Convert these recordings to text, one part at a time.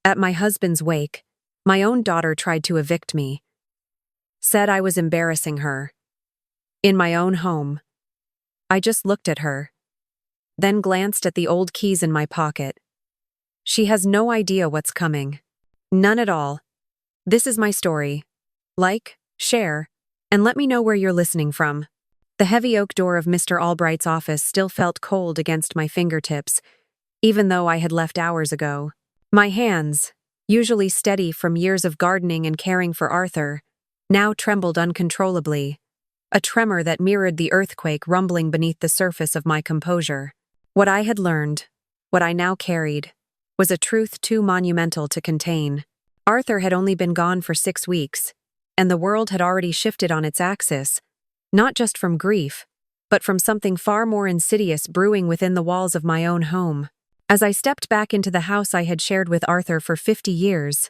At my husband's wake, my own daughter tried to evict me, said I was embarrassing her. In my own home. I just looked at her, then glanced at the old keys in my pocket. She has no idea what's coming. None at all. This is my story. Like, share, and let me know where you're listening from. The heavy oak door of Mr. Albright's office still felt cold against my fingertips, even though I had left hours ago. My hands, usually steady from years of gardening and caring for Arthur, now trembled uncontrollably, a tremor that mirrored the earthquake rumbling beneath the surface of my composure. What I had learned, what I now carried, was a truth too monumental to contain. Arthur had only been gone for 6 weeks, and the world had already shifted on its axis, not just from grief, but from something far more insidious brewing within the walls of my own home. As I stepped back into the house I had shared with Arthur for 50 years,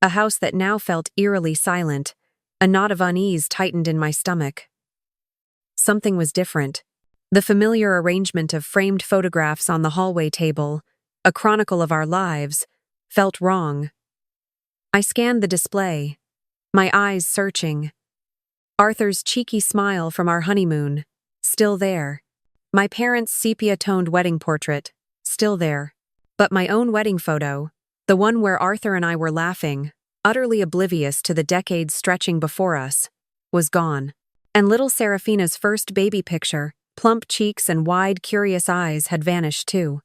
a house that now felt eerily silent, a knot of unease tightened in my stomach. Something was different. The familiar arrangement of framed photographs on the hallway table, a chronicle of our lives, felt wrong. I scanned the display, my eyes searching. Arthur's cheeky smile from our honeymoon, still there. My parents' sepia-toned wedding portrait, still there. But my own wedding photo, the one where Arthur and I were laughing, utterly oblivious to the decades stretching before us, was gone. And little Seraphina's first baby picture, plump cheeks and wide, curious eyes, had vanished too.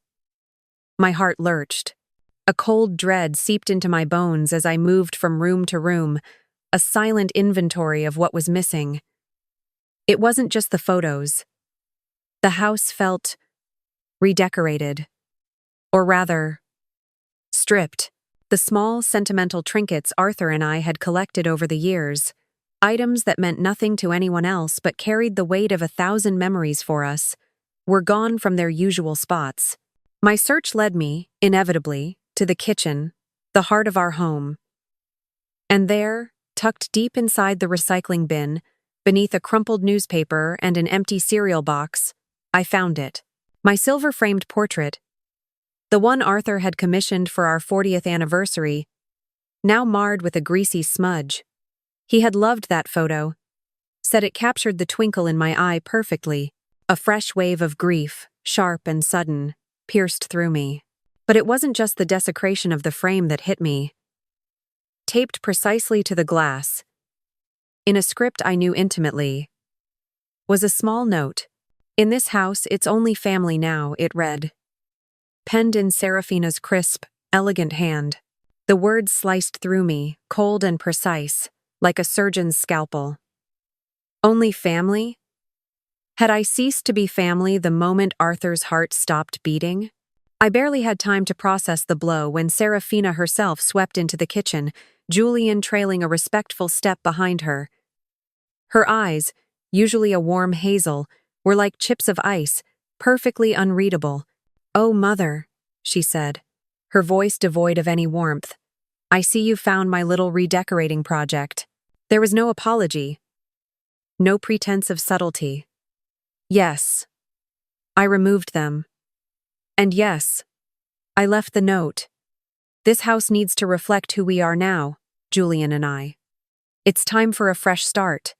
My heart lurched. A cold dread seeped into my bones as I moved from room to room, a silent inventory of what was missing. It wasn't just the photos. The house felt redecorated. Or rather, stripped. The small, sentimental trinkets Arthur and I had collected over the years, items that meant nothing to anyone else but carried the weight of 1,000 memories for us, were gone from their usual spots. My search led me, inevitably, to the kitchen, the heart of our home. And there, tucked deep inside the recycling bin, beneath a crumpled newspaper and an empty cereal box, I found it. My silver-framed portrait, the one Arthur had commissioned for our 40th anniversary, now marred with a greasy smudge. He had loved that photo, said it captured the twinkle in my eye perfectly. A fresh wave of grief, sharp and sudden, pierced through me. But it wasn't just the desecration of the frame that hit me. Taped precisely to the glass, in a script I knew intimately, was a small note. "In this house, it's only family now," it read. Penned in Seraphina's crisp, elegant hand. The words sliced through me, cold and precise, like a surgeon's scalpel. Only family? Had I ceased to be family the moment Arthur's heart stopped beating? I barely had time to process the blow when Seraphina herself swept into the kitchen, Julian trailing a respectful step behind her. Her eyes, usually a warm hazel, were like chips of ice, perfectly unreadable. "Oh, Mother," she said, her voice devoid of any warmth. "I see you found my little redecorating project." There was no apology, no pretense of subtlety. Yes, I removed them. And yes, I left the note. "This house needs to reflect who we are now, Julian and I. It's time for a fresh start."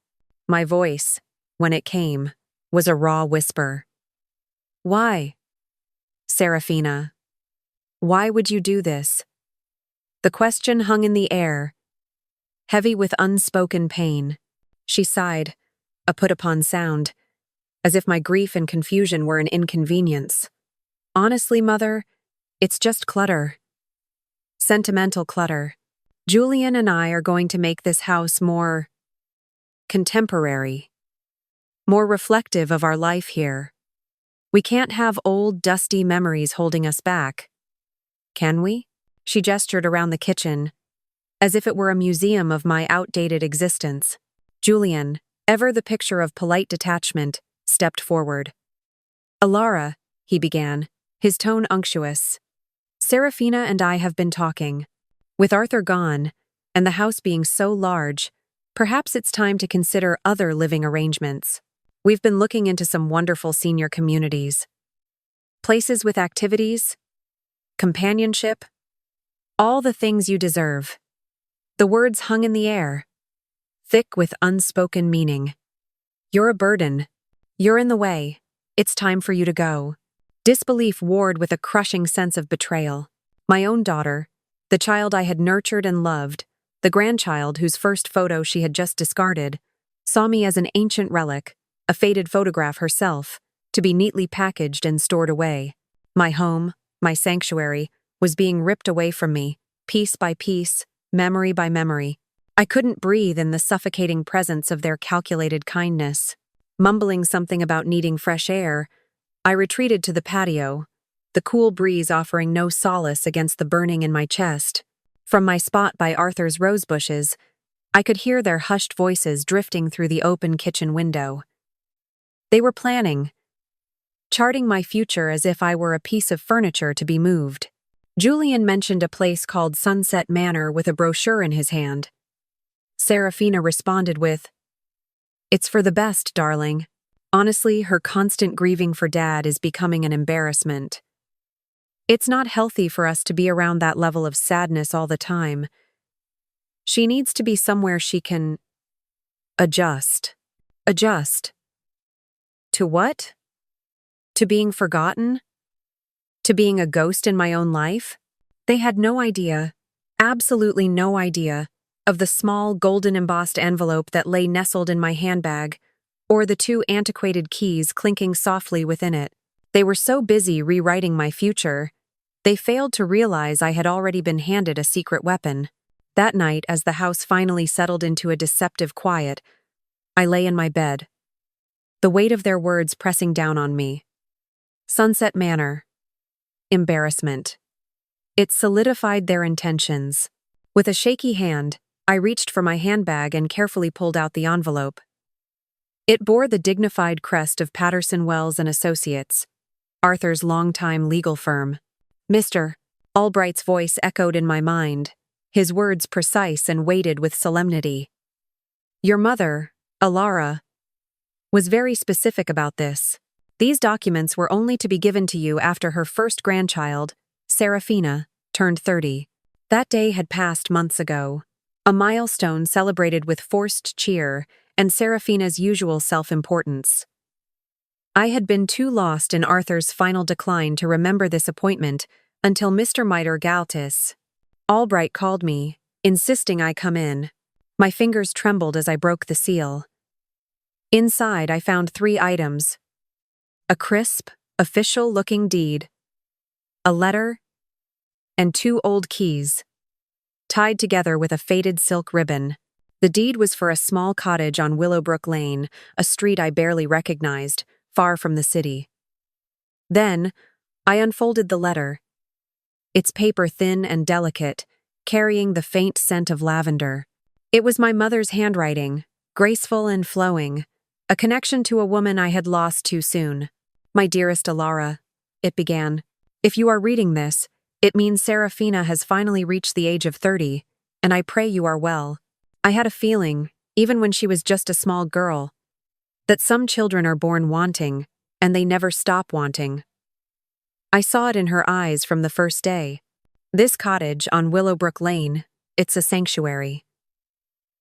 My voice, when it came, was a raw whisper. "Why? Seraphina, why would you do this?" The question hung in the air, heavy with unspoken pain. She sighed, a put-upon sound, as if my grief and confusion were an inconvenience. "Honestly, Mother, it's just clutter. Sentimental clutter. Julian and I are going to make this house more contemporary, more reflective of our life here. We can't have old, dusty memories holding us back. Can we?" She gestured around the kitchen, as if it were a museum of my outdated existence. Julian, ever the picture of polite detachment, stepped forward. "Elara," he began, his tone unctuous. "Seraphina and I have been talking. With Arthur gone, and the house being so large, perhaps it's time to consider other living arrangements. We've been looking into some wonderful senior communities. Places with activities, companionship, All the things you deserve. The words hung in the air, thick with unspoken meaning. You're a burden. You're in the way. It's time for you to go. Disbelief warred with a crushing sense of betrayal. My own daughter, the child I had nurtured and loved, the grandchild whose first photo she had just discarded, saw me as an ancient relic, a faded photograph herself, to be neatly packaged and stored away. My home, my sanctuary, was being ripped away from me, piece by piece, memory by memory. I couldn't breathe in the suffocating presence of their calculated kindness. Mumbling something about needing fresh air, I retreated to the patio, the cool breeze offering no solace against the burning in my chest. From my spot by Arthur's rose bushes, I could hear their hushed voices drifting through the open kitchen window. They were planning, charting my future as if I were a piece of furniture to be moved. Julian mentioned a place called Sunset Manor with a brochure in his hand. Serafina responded with, "It's for the best, darling." Honestly, her constant grieving for Dad is becoming an embarrassment. It's not healthy for us to be around that level of sadness all the time. She needs to be somewhere she can adjust. Adjust. To what? To being forgotten? To being a ghost in my own life? They had no idea, absolutely no idea, of the small golden embossed envelope that lay nestled in my handbag, or the two antiquated keys clinking softly within it. They were so busy rewriting my future, they failed to realize I had already been handed a secret weapon. That night, as the house finally settled into a deceptive quiet, I lay in my bed, the weight of their words pressing down on me. Sunset Manor. Embarrassment. It solidified their intentions. With a shaky hand, I reached for my handbag and carefully pulled out the envelope. It bore the dignified crest of Patterson Wells and Associates, Arthur's longtime legal firm. Mr. Albright's voice echoed in my mind, his words precise and weighted with solemnity. Your mother, Elara, was very specific about this. These documents were only to be given to you after her first grandchild, Serafina, turned 30. That day had passed months ago, a milestone celebrated with forced cheer and Serafina's usual self-importance. I had been too lost in Arthur's final decline to remember this appointment until Mr. Miter Galtis. Albright called me, insisting I come in. My fingers trembled as I broke the seal. Inside, I found 3 items: a crisp, official-looking deed, a letter, and 2 old keys, tied together with a faded silk ribbon. The deed was for a small cottage on Willowbrook Lane, a street I barely recognized, far from the city. Then, I unfolded the letter, its paper thin and delicate, carrying the faint scent of lavender. It was my mother's handwriting, graceful and flowing, a connection to a woman I had lost too soon. My dearest Elara, it began, if you are reading this, it means Serafina has finally reached the age of 30, and I pray you are well. I had a feeling, even when she was just a small girl, that some children are born wanting, and they never stop wanting. I saw it in her eyes from the first day. This cottage on Willowbrook Lane, it's a sanctuary.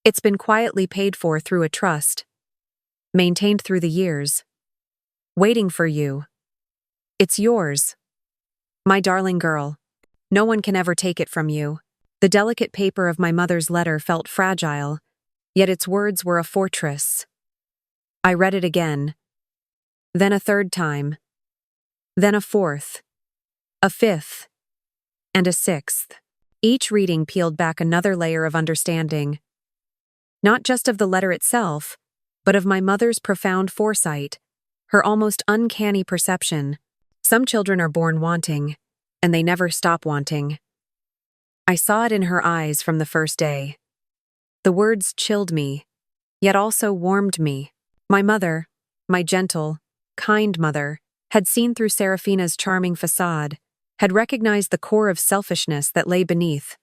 It's been quietly paid for through a trust, maintained through the years, waiting for you. It's yours. My darling girl, no one can ever take it from you. The delicate paper of my mother's letter felt fragile, yet its words were a fortress. I read it again, then a 3rd time, then a 4th, a 5th, and a 6th. Each reading peeled back another layer of understanding, not just of the letter itself, but of my mother's profound foresight, her almost uncanny perception. Some children are born wanting, and they never stop wanting. I saw it in her eyes from the first day. The words chilled me, yet also warmed me. My mother, my gentle, kind mother, had seen through Serafina's charming facade, had recognized the core of selfishness that lay beneath.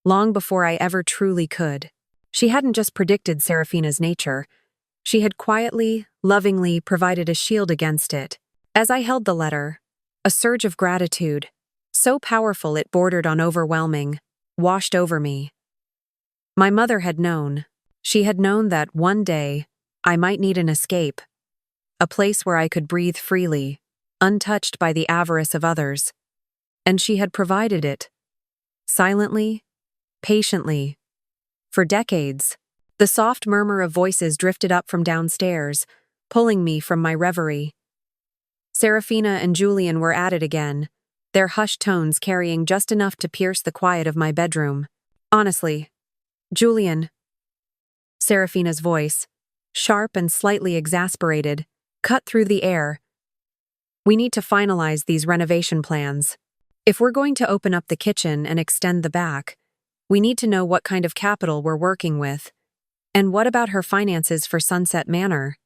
Long before I ever truly could. She hadn't just predicted Serafina's nature, she had quietly, lovingly provided a shield against it. As I held the letter, a surge of gratitude, so powerful it bordered on overwhelming, washed over me. My mother had known. She had known that one day I might need an escape, a place where I could breathe freely, untouched by the avarice of others. And she had provided it. Silently, patiently. For decades, the soft murmur of voices drifted up from downstairs, pulling me from my reverie. Serafina and Julian were at it again, their hushed tones carrying just enough to pierce the quiet of my bedroom. Honestly, Julian. Serafina's voice, sharp and slightly exasperated, cut through the air. We need to finalize these renovation plans. If we're going to open up the kitchen and extend the back, we need to know what kind of capital we're working with. And what about her finances for Sunset Manor?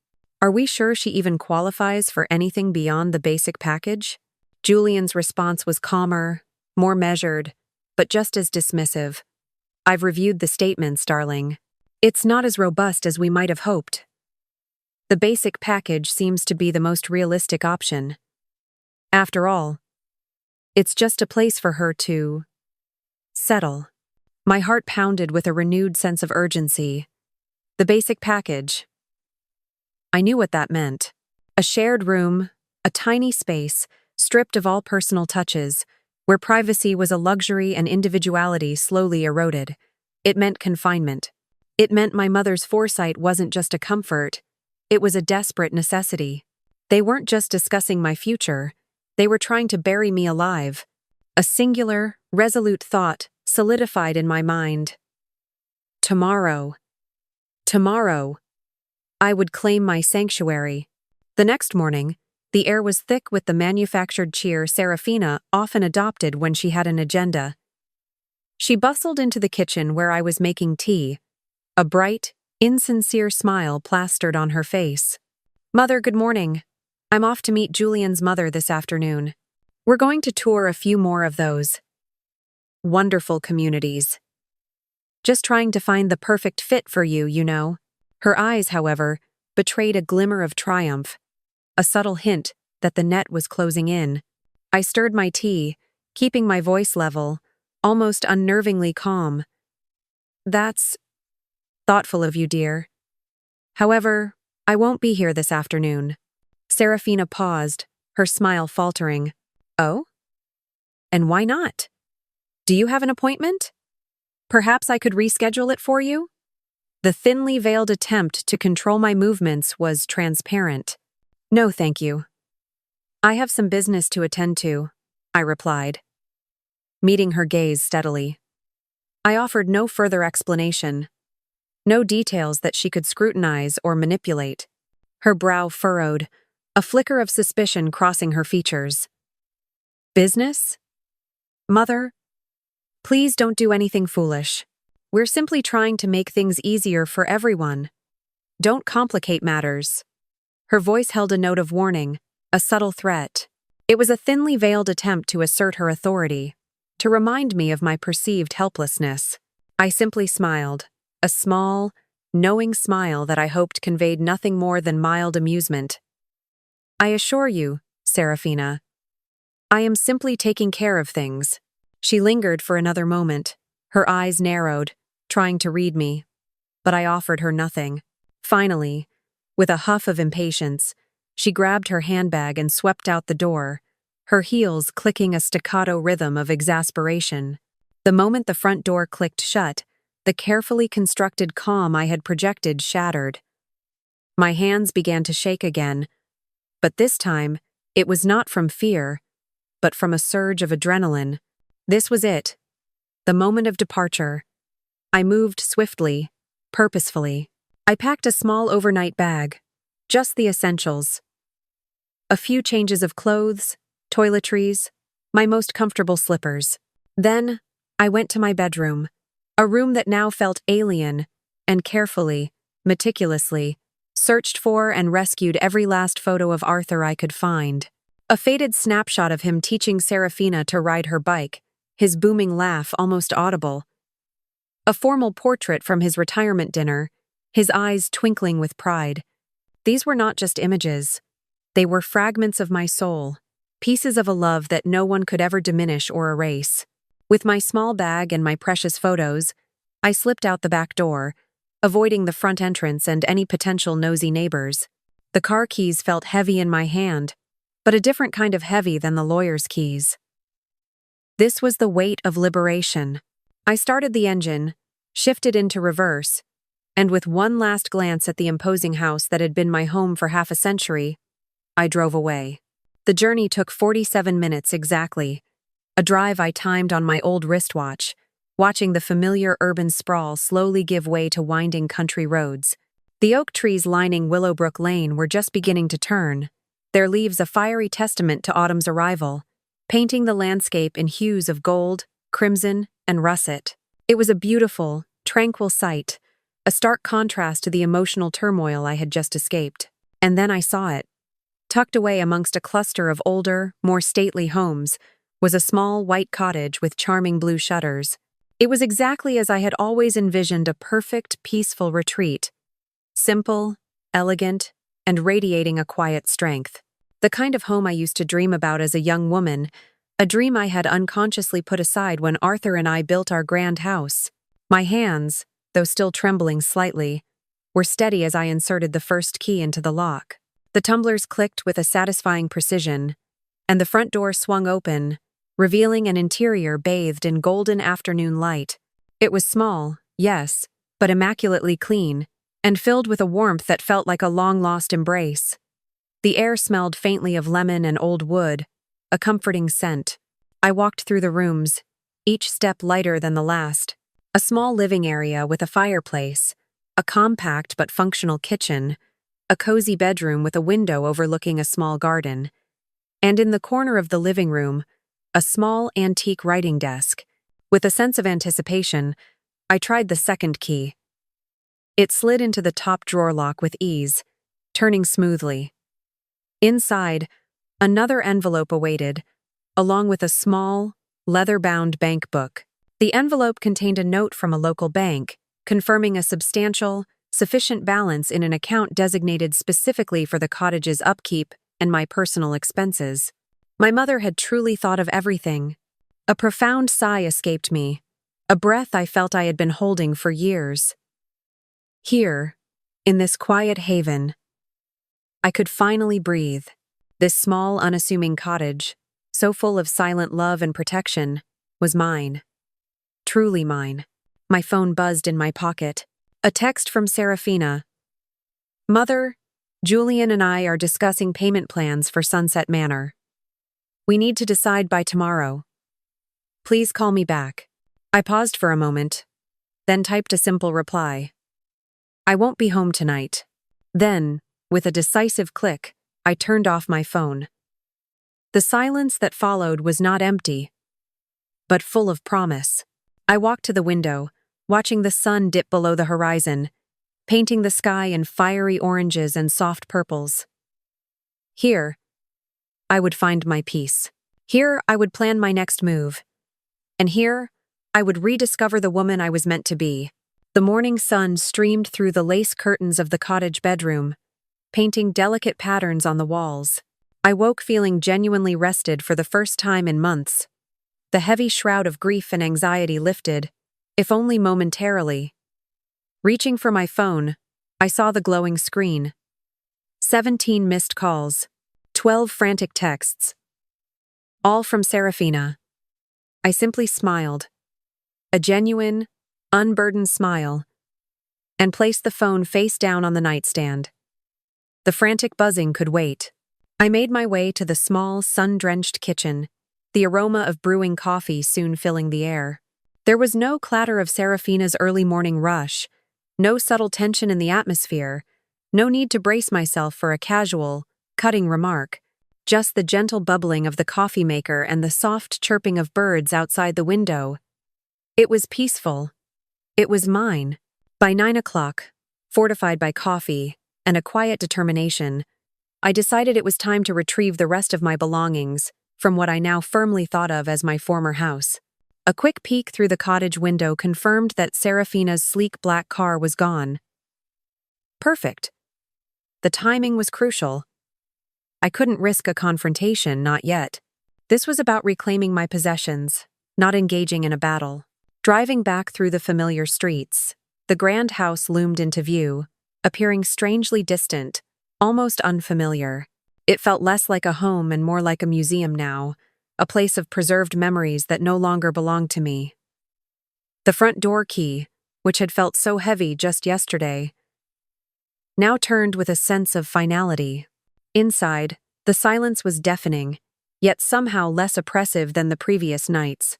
Are we sure she even qualifies for anything beyond the basic package? Julian's response was calmer, more measured, but just as dismissive. I've reviewed the statements, darling. It's not as robust as we might have hoped. The basic package seems to be the most realistic option. After all, it's just a place for her to settle. My heart pounded with a renewed sense of urgency. The basic package. I knew what that meant. A shared room, a tiny space, stripped of all personal touches, where privacy was a luxury and individuality slowly eroded. It meant confinement. It meant my mother's foresight wasn't just a comfort, it was a desperate necessity. They weren't just discussing my future, they were trying to bury me alive. A singular, resolute thought solidified in my mind. Tomorrow. Tomorrow. I would claim my sanctuary. The next morning, the air was thick with the manufactured cheer Serafina often adopted when she had an agenda. She bustled into the kitchen where I was making tea, a bright, insincere smile plastered on her face. Mother, good morning. I'm off to meet Julian's mother this afternoon. We're going to tour a few more of those wonderful communities. Just trying to find the perfect fit for you, you know. Her eyes, however, betrayed a glimmer of triumph, a subtle hint that the net was closing in. I stirred my tea, keeping my voice level, almost unnervingly calm. That's thoughtful of you, dear. However, I won't be here this afternoon. Serafina paused, her smile faltering. Oh? And why not? Do you have an appointment? Perhaps I could reschedule it for you? The thinly veiled attempt to control my movements was transparent. No, thank you. I have some business to attend to, I replied, meeting her gaze steadily. I offered no further explanation, no details that she could scrutinize or manipulate. Her brow furrowed, a flicker of suspicion crossing her features. Business? Mother, please don't do anything foolish. We're simply trying to make things easier for everyone. Don't complicate matters. Her voice held a note of warning, a subtle threat. It was a thinly veiled attempt to assert her authority, to remind me of my perceived helplessness. I simply smiled, a small, knowing smile that I hoped conveyed nothing more than mild amusement. I assure you, Serafina, I am simply taking care of things. She lingered for another moment, her eyes narrowed, trying to read me. But I offered her nothing. Finally, with a huff of impatience, she grabbed her handbag and swept out the door, her heels clicking a staccato rhythm of exasperation. The moment the front door clicked shut, the carefully constructed calm I had projected shattered. My hands began to shake again, but this time, it was not from fear, but from a surge of adrenaline. This was it. The moment of departure. I moved swiftly, purposefully. I packed a small overnight bag, just the essentials. A few changes of clothes, toiletries, my most comfortable slippers. Then, I went to my bedroom, a room that now felt alien, and carefully, meticulously, searched for and rescued every last photo of Arthur I could find. A faded snapshot of him teaching Serafina to ride her bike, his booming laugh almost audible. A formal portrait from his retirement dinner, his eyes twinkling with pride. These were not just images. They were fragments of my soul, pieces of a love that no one could ever diminish or erase. With my small bag and my precious photos, I slipped out the back door, avoiding the front entrance and any potential nosy neighbors. The car keys felt heavy in my hand, but a different kind of heavy than the lawyer's keys. This was the weight of liberation. I started the engine, shifted into reverse, and with one last glance at the imposing house that had been my home for half a century, I drove away. The journey took 47 minutes exactly, a drive I timed on my old wristwatch, watching the familiar urban sprawl slowly give way to winding country roads. The oak trees lining Willowbrook Lane were just beginning to turn, their leaves a fiery testament to autumn's arrival, painting the landscape in hues of gold, crimson, and russet. It was a beautiful, tranquil sight, a stark contrast to the emotional turmoil I had just escaped. And then I saw it. Tucked away amongst a cluster of older, more stately homes, was a small white cottage with charming blue shutters. It was exactly as I had always envisioned a perfect, peaceful retreat. Simple, elegant, and radiating a quiet strength. The kind of home I used to dream about as a young woman, a dream I had unconsciously put aside when Arthur and I built our grand house. My hands, though still trembling slightly, were steady as I inserted the first key into the lock. The tumblers clicked with a satisfying precision, and the front door swung open, revealing an interior bathed in golden afternoon light. It was small, yes, but immaculately clean, and filled with a warmth that felt like a long-lost embrace. The air smelled faintly of lemon and old wood, a comforting scent. I walked through the rooms, each step lighter than the last. A small living area with a fireplace, a compact but functional kitchen, a cozy bedroom with a window overlooking a small garden, and in the corner of the living room, a small antique writing desk. With a sense of anticipation, I tried the second key. It slid into the top drawer lock with ease, turning smoothly. Inside, another envelope awaited, along with a small, leather-bound bank book. The envelope contained a note from a local bank, confirming a substantial, sufficient balance in an account designated specifically for the cottage's upkeep and my personal expenses. My mother had truly thought of everything. A profound sigh escaped me, a breath I felt I had been holding for years. Here, in this quiet haven, I could finally breathe. This small, unassuming cottage, so full of silent love and protection, was mine. Truly mine. My phone buzzed in my pocket. A text from Serafina. Mother, Julian and I are discussing payment plans for Sunset Manor. We need to decide by tomorrow. Please call me back. I paused for a moment, then typed a simple reply. I won't be home tonight. Then, with a decisive click, I turned off my phone. The silence that followed was not empty, but full of promise. I walked to the window, watching the sun dip below the horizon, painting the sky in fiery oranges and soft purples. Here, I would find my peace. Here, I would plan my next move. And here, I would rediscover the woman I was meant to be. The morning sun streamed through the lace curtains of the cottage bedroom, painting delicate patterns on the walls. I woke feeling genuinely rested for the first time in months. The heavy shroud of grief and anxiety lifted, if only momentarily. Reaching for my phone, I saw the glowing screen. 17 missed calls, 12 frantic texts. All from Serafina. I simply smiled. A genuine, unburdened smile, and placed the phone face down on the nightstand. The frantic buzzing could wait. I made my way to the small, sun-drenched kitchen, the aroma of brewing coffee soon filling the air. There was no clatter of Serafina's early morning rush, no subtle tension in the atmosphere, no need to brace myself for a casual, cutting remark, just the gentle bubbling of the coffee maker and the soft chirping of birds outside the window. It was peaceful. It was mine. By 9 o'clock, fortified by coffee and a quiet determination, I decided it was time to retrieve the rest of my belongings from what I now firmly thought of as my former house. A quick peek through the cottage window confirmed that Serafina's sleek black car was gone. Perfect. The timing was crucial. I couldn't risk a confrontation, not yet. This was about reclaiming my possessions, not engaging in a battle. Driving back through the familiar streets, the grand house loomed into view, appearing strangely distant, almost unfamiliar. It felt less like a home and more like a museum now, a place of preserved memories that no longer belonged to me. The front door key, which had felt so heavy just yesterday, now turned with a sense of finality. Inside, the silence was deafening, yet somehow less oppressive than the previous nights.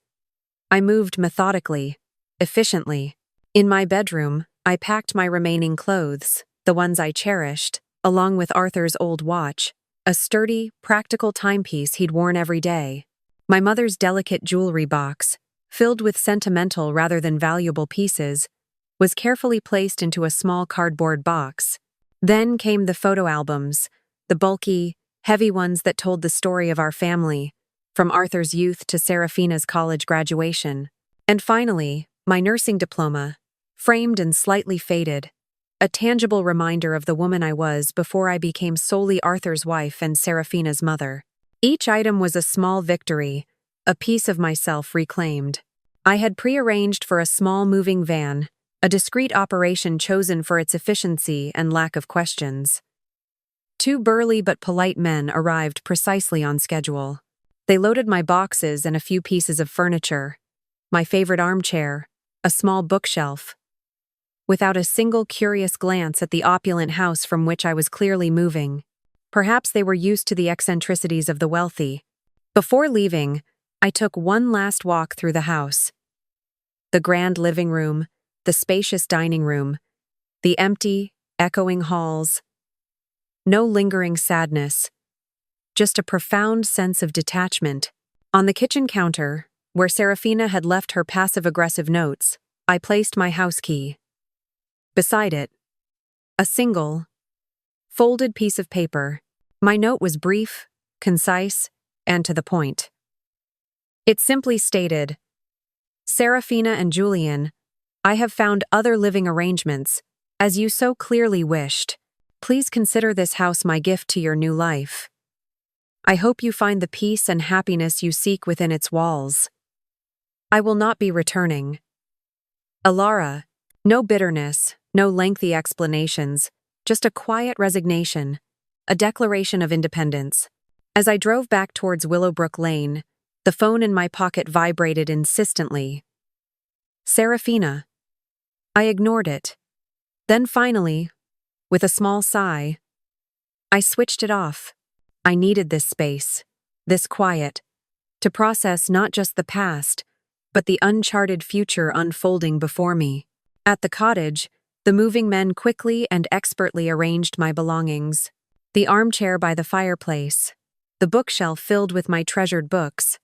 I moved methodically, efficiently. In my bedroom, I packed my remaining clothes, the ones I cherished, along with Arthur's old watch, a sturdy, practical timepiece he'd worn every day. My mother's delicate jewelry box, filled with sentimental rather than valuable pieces, was carefully placed into a small cardboard box. Then came the photo albums, the bulky, heavy ones that told the story of our family, from Arthur's youth to Serafina's college graduation. And finally, my nursing diploma, framed and slightly faded, a tangible reminder of the woman I was before I became solely Arthur's wife and Serafina's mother. Each item was a small victory, a piece of myself reclaimed. I had prearranged for a small moving van, a discreet operation chosen for its efficiency and lack of questions. 2 burly but polite men arrived precisely on schedule. They loaded my boxes and a few pieces of furniture, my favorite armchair, a small bookshelf, without a single curious glance at the opulent house from which I was clearly moving. Perhaps they were used to the eccentricities of the wealthy. Before leaving, I took one last walk through the house. The grand living room, the spacious dining room, the empty, echoing halls. No lingering sadness, just a profound sense of detachment. On the kitchen counter, where Serafina had left her passive-aggressive notes, I placed my house key. Beside it, a single, folded piece of paper. My note was brief, concise, and to the point. It simply stated, "Serafina and Julian, I have found other living arrangements, as you so clearly wished. Please consider this house my gift to your new life. I hope you find the peace and happiness you seek within its walls. I will not be returning. Elara." No bitterness, no lengthy explanations, just a quiet resignation, a declaration of independence. As I drove back towards Willowbrook Lane, the phone in my pocket vibrated insistently. Serafina. I ignored it. Then finally, with a small sigh, I switched it off. I needed this space, this quiet, to process not just the past, but the uncharted future unfolding before me. At the cottage, the moving men quickly and expertly arranged my belongings. The armchair by the fireplace, the bookshelf filled with my treasured books,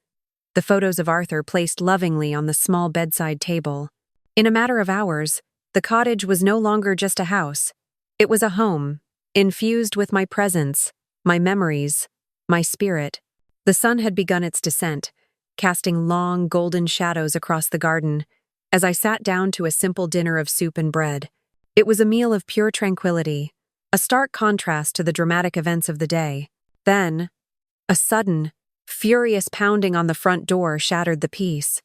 the photos of Arthur placed lovingly on the small bedside table. In a matter of hours, the cottage was no longer just a house. It was a home, infused with my presence, my memories, my spirit. The sun had begun its descent, casting long, golden shadows across the garden, as I sat down to a simple dinner of soup and bread. It was a meal of pure tranquility, a stark contrast to the dramatic events of the day. Then, a sudden, furious pounding on the front door shattered the peace.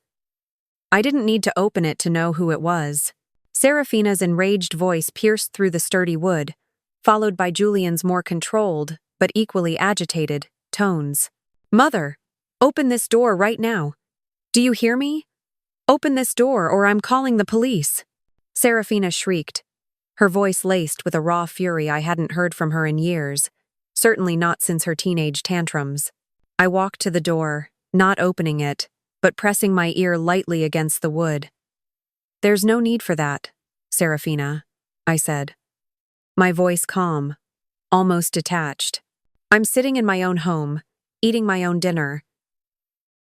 I didn't need to open it to know who it was. Serafina's enraged voice pierced through the sturdy wood, followed by Julian's more controlled, but equally agitated, tones. "Mother, open this door right now. Do you hear me? Open this door or I'm calling the police." Serafina shrieked, her voice laced with a raw fury I hadn't heard from her in years, certainly not since her teenage tantrums. I walked to the door, not opening it, but pressing my ear lightly against the wood. "There's no need for that, Serafina," I said, my voice calm, almost detached. "I'm sitting in my own home, eating my own dinner.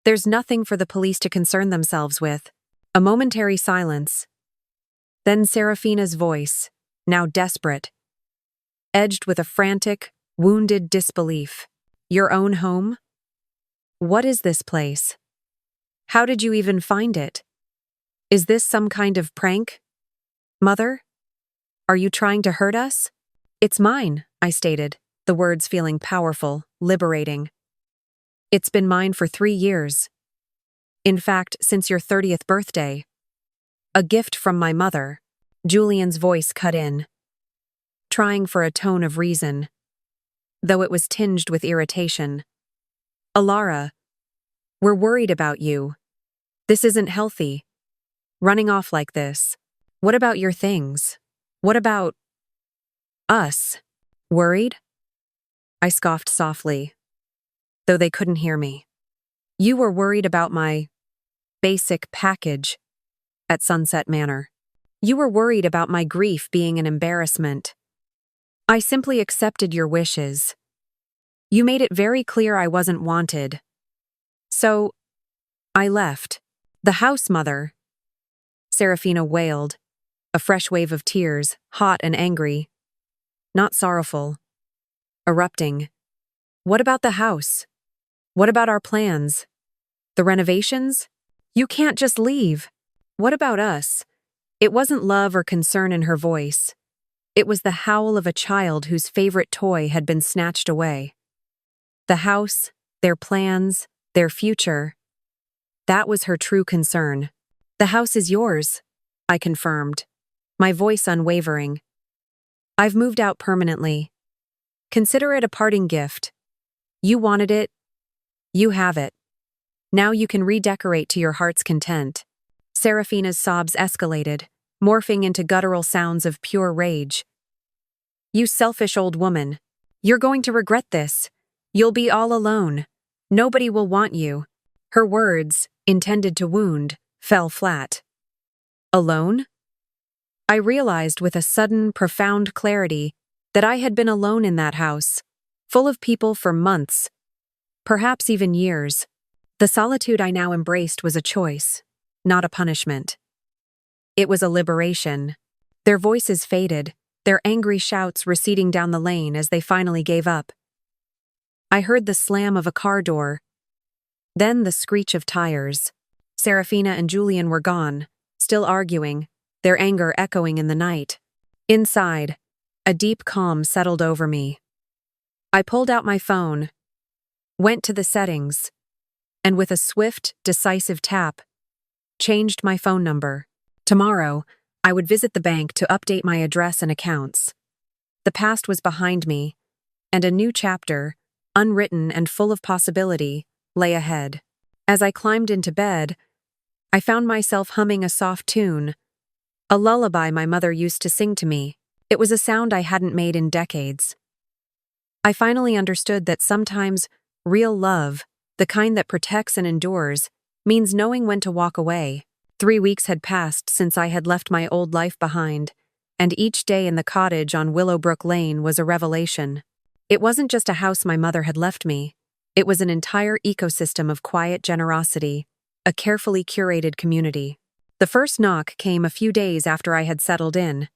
There's nothing for the police to concern themselves with." A momentary silence. Then Serafina's voice, now desperate, edged with a frantic, wounded disbelief. "Your own home? What is this place? How did you even find it? Is this some kind of prank? Mother? Are you trying to hurt us?" "It's mine," I stated, the words feeling powerful, liberating. It's been mine for 3 years. In fact, since your 30th birthday. A gift from my mother. Julian's voice cut in, trying for a tone of reason, though it was tinged with irritation. Elara, we're worried about you. This isn't healthy. Running off like this. What about your things? What about us? Worried? I scoffed softly, though they couldn't hear me. You were worried about my basic package at Sunset Manor. You were worried about my grief being an embarrassment. I simply accepted your wishes. You made it very clear I wasn't wanted. So, I left. The house, Mother. Serafina wailed, a fresh wave of tears, hot and angry. Not sorrowful. Erupting. What about the house? What about our plans? The renovations? You can't just leave. What about us? It wasn't love or concern in her voice. It was the howl of a child whose favorite toy had been snatched away. The house, their plans, their future. That was her true concern. The house is yours, I confirmed, my voice unwavering. I've moved out permanently. Consider it a parting gift. You wanted it. You have it. Now you can redecorate to your heart's content. Serafina's sobs escalated, morphing into guttural sounds of pure rage. You selfish old woman. You're going to regret this. You'll be all alone. Nobody will want you. Her words, intended to wound, fell flat. Alone? I realized with a sudden, profound clarity that I had been alone in that house, full of people for months, perhaps even years. The solitude I now embraced was a choice, not a punishment. It was a liberation. Their voices faded, their angry shouts receding down the lane as they finally gave up. I heard the slam of a car door, then the screech of tires. Serafina and Julian were gone, still arguing, their anger echoing in the night. Inside, a deep calm settled over me. I pulled out my phone, went to the settings, and with a swift, decisive tap, changed my phone number. Tomorrow, I would visit the bank to update my address and accounts. The past was behind me, and a new chapter, unwritten and full of possibility, lay ahead. As I climbed into bed, I found myself humming a soft tune, a lullaby my mother used to sing to me. It was a sound I hadn't made in decades. I finally understood that sometimes real love, the kind that protects and endures, means knowing when to walk away. 3 weeks had passed since I had left my old life behind, and each day in the cottage on Willowbrook Lane was a revelation. It wasn't just a house my mother had left me. It was an entire ecosystem of quiet generosity, a carefully curated community. The first knock came a few days after I had settled in.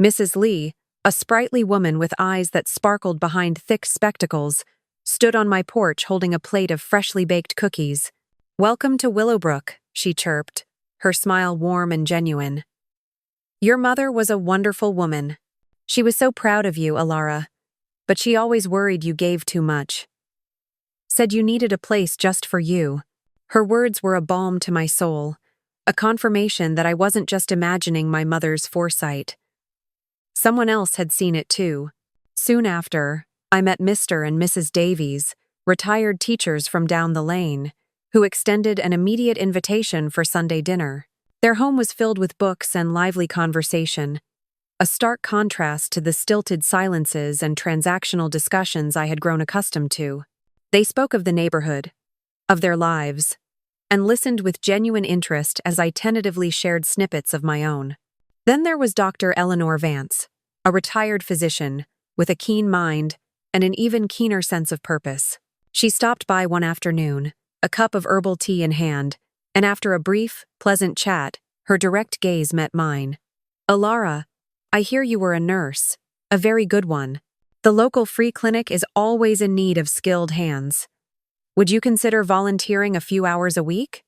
Mrs. Lee, a sprightly woman with eyes that sparkled behind thick spectacles, stood on my porch holding a plate of freshly baked cookies. "Welcome to Willowbrook," she chirped, her smile warm and genuine. "Your mother was a wonderful woman. She was so proud of you, Elara, but she always worried you gave too much. Said you needed a place just for you." Her words were a balm to my soul, a confirmation that I wasn't just imagining my mother's foresight. Someone else had seen it too. Soon after, I met Mr. and Mrs. Davies, retired teachers from down the lane, who extended an immediate invitation for Sunday dinner. Their home was filled with books and lively conversation, a stark contrast to the stilted silences and transactional discussions I had grown accustomed to. They spoke of the neighborhood, of their lives, and listened with genuine interest as I tentatively shared snippets of my own. Then there was Dr. Eleanor Vance, a retired physician with a keen mind and an even keener sense of purpose. She stopped by one afternoon, a cup of herbal tea in hand, and after a brief, pleasant chat, her direct gaze met mine. "Elara, I hear you were a nurse, a very good one. The local free clinic is always in need of skilled hands. Would you consider volunteering a few hours a week?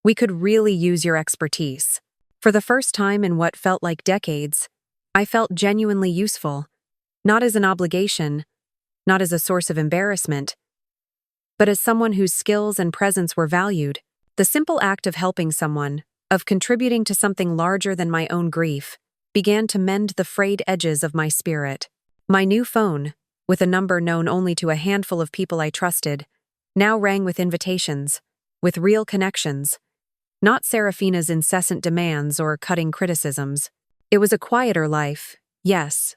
We could really use your expertise." For the first time in what felt like decades, I felt genuinely useful, not as an obligation, not as a source of embarrassment, but as someone whose skills and presence were valued. The simple act of helping someone, of contributing to something larger than my own grief, began to mend the frayed edges of my spirit. My new phone, with a number known only to a handful of people I trusted, now rang with invitations, with real connections, not Serafina's incessant demands or cutting criticisms. It was a quieter life, yes,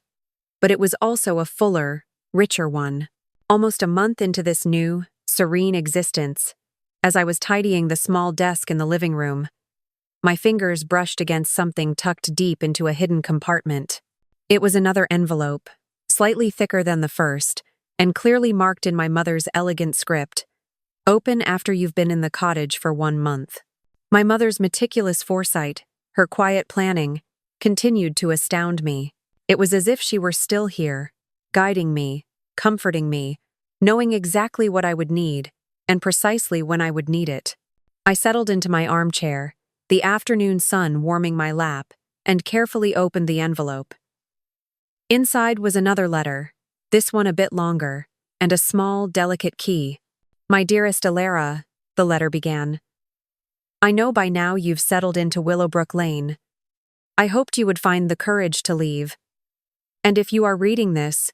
but it was also a fuller, richer one. Almost a month into this new, serene existence, as I was tidying the small desk in the living room, my fingers brushed against something tucked deep into a hidden compartment. It was another envelope, slightly thicker than the first, and clearly marked in my mother's elegant script, "Open after you've been in the cottage for 1 month." My mother's meticulous foresight, her quiet planning, continued to astound me. It was as if she were still here, guiding me, comforting me, knowing exactly what I would need, and precisely when I would need it. I settled into my armchair, the afternoon sun warming my lap, and carefully opened the envelope. Inside was another letter, this one a bit longer, and a small, delicate key. "My dearest Elara," the letter began. "I know by now you've settled into Willowbrook Lane. I hoped you would find the courage to leave. And if you are reading this,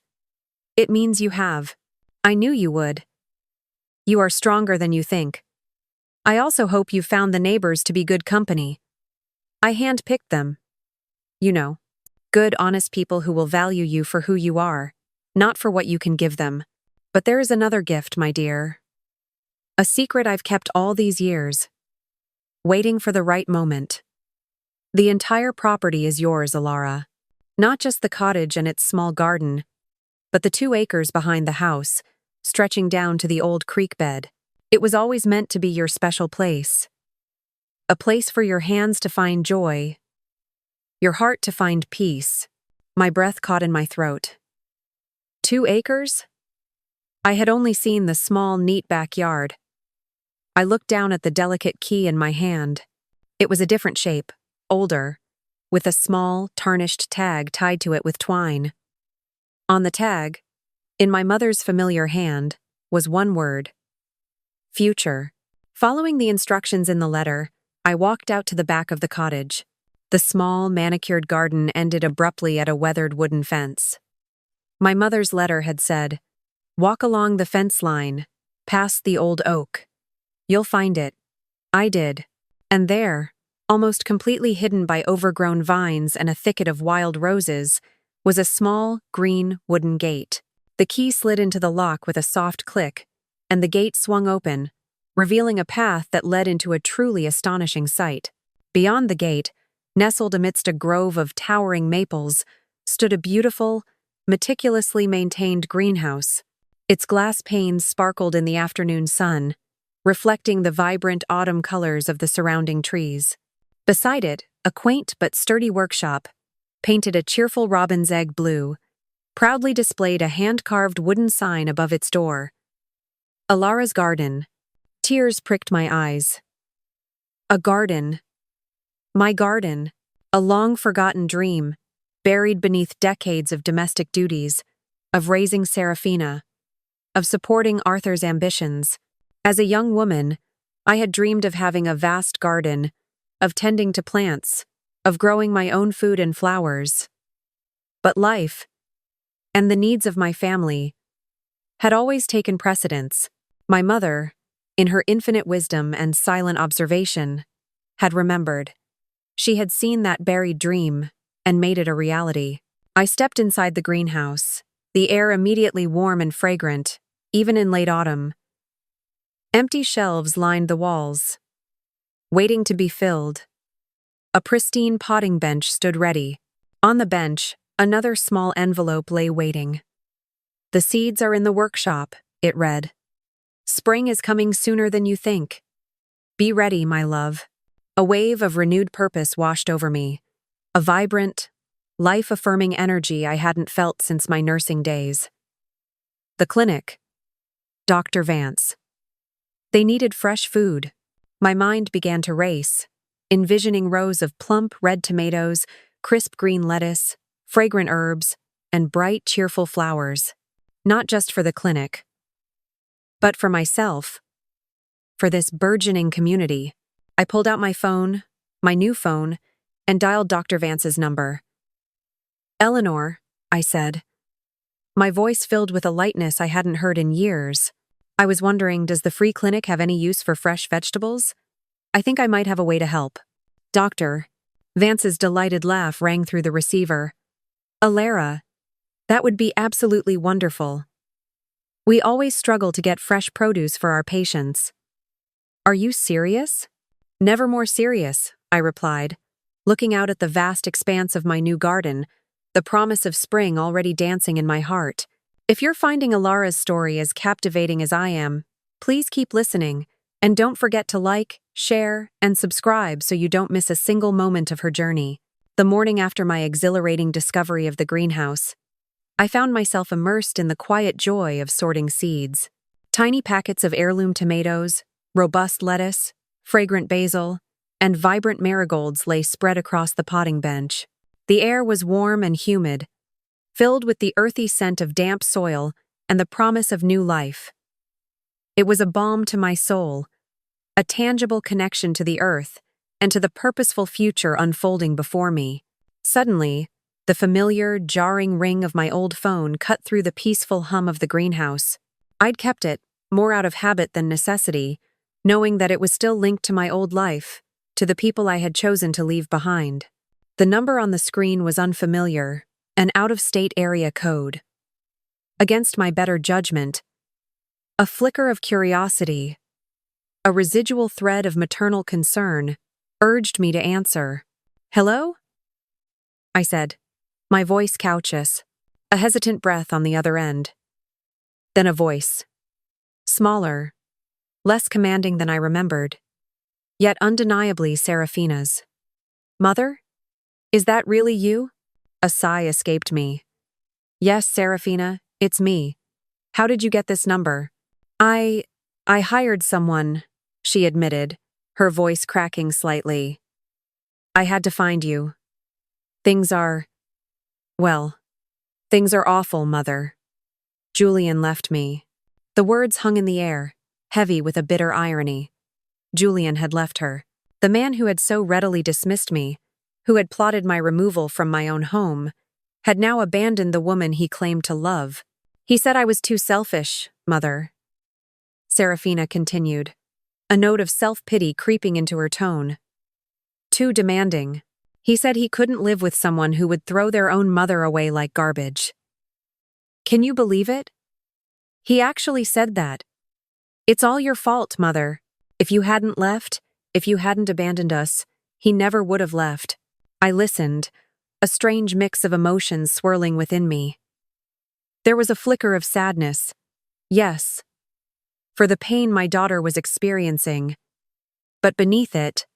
it means you have. I knew you would. You are stronger than you think. I also hope you found the neighbors to be good company. I handpicked them. You know, good, honest people who will value you for who you are, not for what you can give them. But there is another gift, my dear. A secret I've kept all these years, waiting for the right moment. The entire property is yours, Elara. Not just the cottage and its small garden, but the 2 acres behind the house, stretching down to the old creek bed. It was always meant to be your special place. A place for your hands to find joy, your heart to find peace." My breath caught in my throat. 2 acres? I had only seen the small, neat backyard. I looked down at the delicate key in my hand. It was a different shape, older, with a small, tarnished tag tied to it with twine. On the tag, in my mother's familiar hand, was one word: future. Following the instructions in the letter, I walked out to the back of the cottage. The small, manicured garden ended abruptly at a weathered wooden fence. My mother's letter had said, "Walk along the fence line, past the old oak. You'll find it." I did. And there, almost completely hidden by overgrown vines and a thicket of wild roses, was a small, green, wooden gate. The key slid into the lock with a soft click, and the gate swung open, revealing a path that led into a truly astonishing sight. Beyond the gate, nestled amidst a grove of towering maples, stood a beautiful, meticulously maintained greenhouse. Its glass panes sparkled in the afternoon sun, reflecting the vibrant autumn colors of the surrounding trees. Beside it, a quaint but sturdy workshop, painted a cheerful robin's egg blue, proudly displayed a hand-carved wooden sign above its door. "Elara's Garden." Tears pricked my eyes. A garden. My garden, a long-forgotten dream, buried beneath decades of domestic duties, of raising Serafina, of supporting Arthur's ambitions. As a young woman, I had dreamed of having a vast garden, of tending to plants, of growing my own food and flowers. But life, and the needs of my family, had always taken precedence. My mother, in her infinite wisdom and silent observation, had remembered. She had seen that buried dream and made it a reality. I stepped inside the greenhouse, the air immediately warm and fragrant, even in late autumn. Empty shelves lined the walls, waiting to be filled. A pristine potting bench stood ready. On the bench, another small envelope lay waiting. "The seeds are in the workshop," it read. "Spring is coming sooner than you think. Be ready, my love." A wave of renewed purpose washed over me, a vibrant, life-affirming energy I hadn't felt since my nursing days. The clinic. Dr. Vance. They needed fresh food. My mind began to race, envisioning rows of plump red tomatoes, crisp green lettuce, fragrant herbs, and bright, cheerful flowers. not just for the clinic, but for myself, for this burgeoning community. I pulled out my phone, my new phone, and dialed Dr. Vance's number. "Eleanor," I said, my voice filled with a lightness I hadn't heard in years. I was wondering, does the free clinic have any use for fresh vegetables? I think I might have a way to help. "Doctor," Vance's delighted laugh rang through the receiver. "Elara, that would be absolutely wonderful. We always struggle to get fresh produce for our patients." "Are you serious?" "Never more serious," I replied, looking out at the vast expanse of my new garden, the promise of spring already dancing in my heart. If you're finding Elara's story as captivating as I am, please keep listening, and don't forget to like, share, and subscribe so you don't miss a single moment of her journey. The morning after my exhilarating discovery of the greenhouse, I found myself immersed in the quiet joy of sorting seeds. Tiny packets of heirloom tomatoes, robust lettuce, fragrant basil, and vibrant marigolds lay spread across the potting bench. The air was warm and humid, filled with the earthy scent of damp soil and the promise of new life. It was a balm to my soul, a tangible connection to the earth and to the purposeful future unfolding before me. Suddenly, the familiar, jarring ring of my old phone cut through the peaceful hum of the greenhouse. I'd kept it, more out of habit than necessity, knowing that it was still linked to my old life, to the people I had chosen to leave behind. The number on the screen was unfamiliar, an out-of-state area code. Against my better judgment, a flicker of curiosity, a residual thread of maternal concern, urged me to answer. "Hello?" I said, my voice couchous, a hesitant breath on the other end. Then a voice. Smaller, less commanding than I remembered, yet undeniably Serafina's. "Mother? Is that really you?" A sigh escaped me. "Yes, Serafina, it's me. How did you get this number?" I hired someone," she admitted, her voice cracking slightly. "I had to find you. Things are awful, Mother. Julian left me." The words hung in the air, heavy with a bitter irony. Julian had left her. The man who had so readily dismissed me, who had plotted my removal from my own home, had now abandoned the woman he claimed to love. "He said I was too selfish, Mother," Serafina continued, a note of self-pity creeping into her tone. "Too demanding. He said he couldn't live with someone who would throw their own mother away like garbage." "Can you believe it? He actually said that. It's all your fault, Mother. If you hadn't left, if you hadn't abandoned us, he never would have left." I listened, a strange mix of emotions swirling within me. There was a flicker of sadness. Yes, for the pain my daughter was experiencing. But beneath it,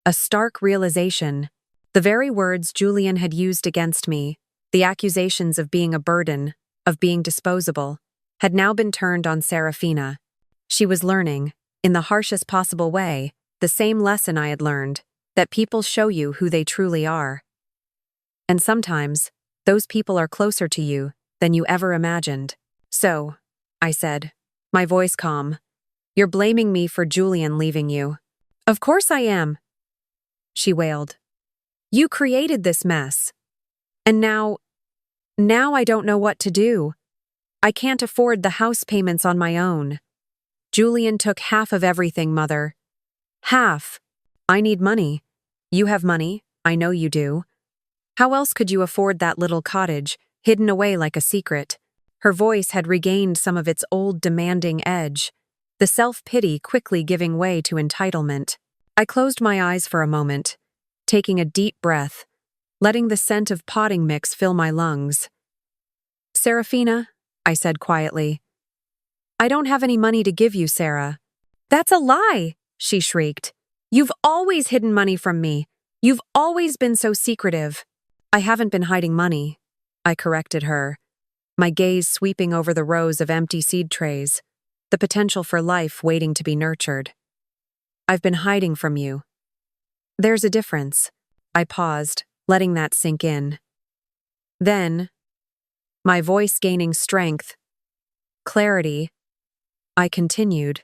a stark realization. The very words Julian had used against me, the accusations of being a burden, of being disposable, had now been turned on Serafina. She was learning, in the harshest possible way, the same lesson I had learned, that people show you who they truly are. And sometimes, those people are closer to you than you ever imagined. "So," I said, my voice calm, "you're blaming me for Julian leaving you." "Of course I am," she wailed. "You created this mess. And now I don't know what to do. I can't afford the house payments on my own. Julian took half of everything, Mother. Half. I need money. You have money, I know you do. How else could you afford that little cottage, hidden away like a secret?" Her voice had regained some of its old demanding edge, the self-pity quickly giving way to entitlement. I closed my eyes for a moment, taking a deep breath, letting the scent of potting mix fill my lungs. "Serafina," I said quietly, "I don't have any money to give you, Sarah." "That's a lie," she shrieked. "You've always hidden money from me. You've always been so secretive." "I haven't been hiding money," I corrected her, my gaze sweeping over the rows of empty seed trays, the potential for life waiting to be nurtured. "I've been hiding from you." "There's a difference." I paused, letting that sink in. Then, my voice gaining strength, Clarity. I continued.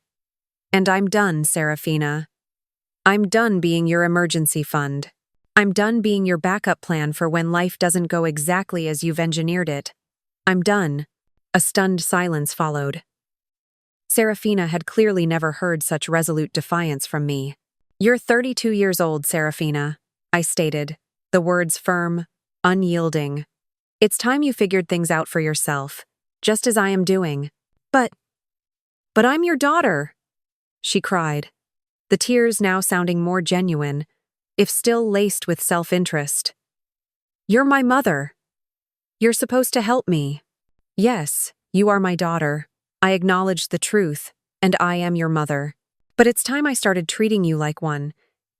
And I'm done, Serafina. I'm done being your emergency fund. I'm done being your backup plan for when life doesn't go exactly as you've engineered it. I'm done. A stunned silence followed. Serafina had clearly never heard such resolute defiance from me. You're 32 years old, Serafina, I stated, the words firm, unyielding. It's time you figured things out for yourself, just as I am doing. But I'm your daughter, she cried, the tears now sounding more genuine, if still laced with self-interest. You're my mother. You're supposed to help me. Yes, you are my daughter. I acknowledge the truth, and I am your mother. But it's time I started treating you like one,